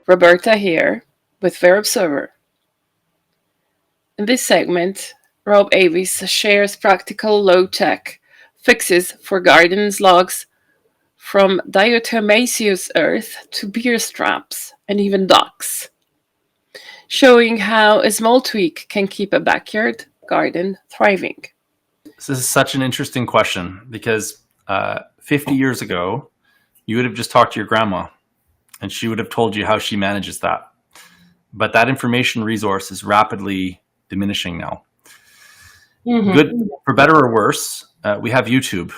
Roberta here with Fair Observer. In this segment, Rob Avis shares practical low-tech fixes for garden slugs from diatomaceous earth to beer straps and even ducks, showing how a small tweak can keep a backyard garden thriving. This is such an interesting question because 50 years ago, you would have just talked to your grandma and she would have told you how she manages that. But that information resource is rapidly diminishing now. Mm-hmm. Good, for better or worse, we have YouTube,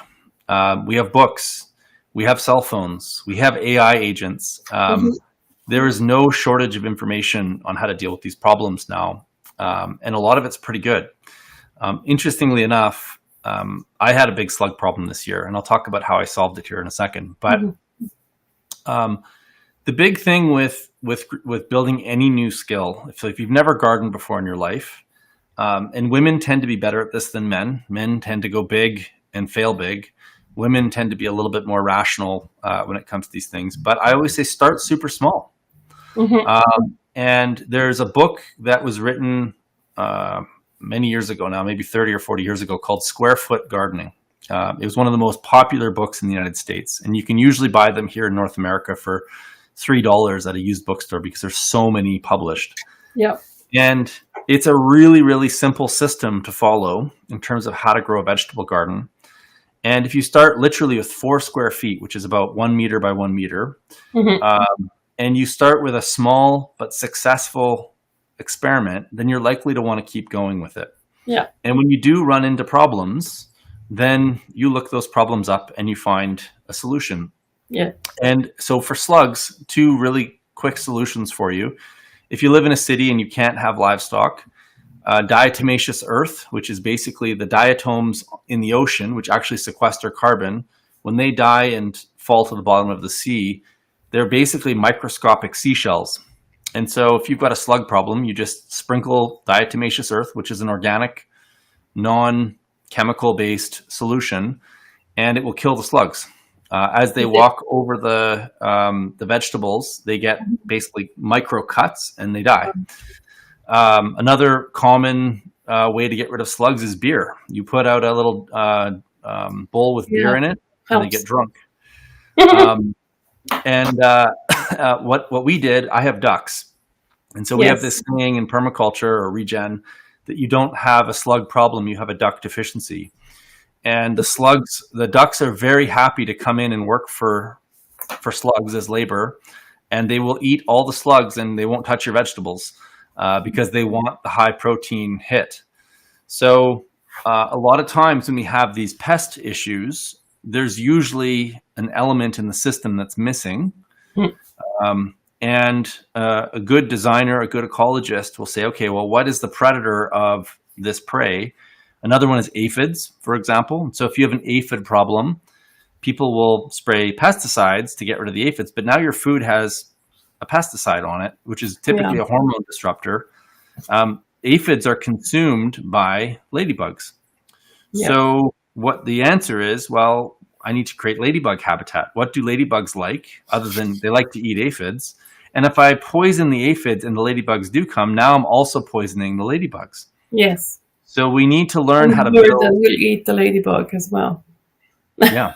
we have books, we have cell phones, we have AI agents. There is no shortage of information on how to deal with these problems now. And a lot of it's pretty good. Interestingly enough, I had a big slug problem this year, and I'll talk about how I solved it here in a second. But the big thing with building any new skill, if you've never gardened before in your life, and women tend to be better at this than men. Men tend to go big and fail big. Women tend to be a little bit more rational when it comes to these things. But I always say start super small. And there's a book that was written many years ago now, maybe 30 or 40 years ago, called Square Foot Gardening. It was one of the most popular books in the United States. And you can usually buy them here in North America for $3 at a used bookstore because there's so many published. Yep. And it's a really, really simple system to follow in terms of how to grow a vegetable garden. And if you start literally with 4 square feet, which is about 1 meter by 1 meter, and you start with a small but successful experiment, then you're likely to want to keep going with it. Yeah. And when you do run into problems, then you look those problems up and you find a solution. Yeah. And so for slugs, 2 really quick solutions for you. If you live in a city and you can't have livestock, diatomaceous earth, which is basically the diatoms in the ocean, which actually sequester carbon, when they die and fall to the bottom of the sea, they're basically microscopic seashells. And so if you've got a slug problem, you just sprinkle diatomaceous earth, which is an organic, non-chemical based solution, and it will kill the slugs. As they walk over the vegetables, they get basically micro cuts and they die. Another common way to get rid of slugs is beer. You put out a little bowl with beer in it, and they get drunk. What we did, I have ducks. And so we have this saying in permaculture or regen that you don't have a slug problem, you have a duck deficiency. And the ducks are very happy to come in and work for slugs as labor, and they will eat all the slugs and they won't touch your vegetables because they want the high protein hit. So a lot of times when we have these pest issues, there's usually an element in the system that's missing. And a good designer, a good ecologist will say, okay, well, what is the predator of this prey? Another one is aphids, for example. So if you have an aphid problem, people will spray pesticides to get rid of the aphids, but now your food has a pesticide on it, which is typically a hormone disruptor. Aphids are consumed by ladybugs. Yeah. So what the answer is, well, I need to create ladybug habitat. What do ladybugs like other than they like to eat aphids? And if I poison the aphids and the ladybugs do come, now I'm also poisoning the ladybugs. Yes. So we need to learn how to build. Will eat the ladybug as well. Yeah.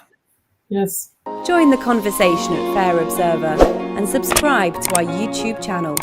Yes. Join the conversation at Fair Observer and subscribe to our YouTube channel.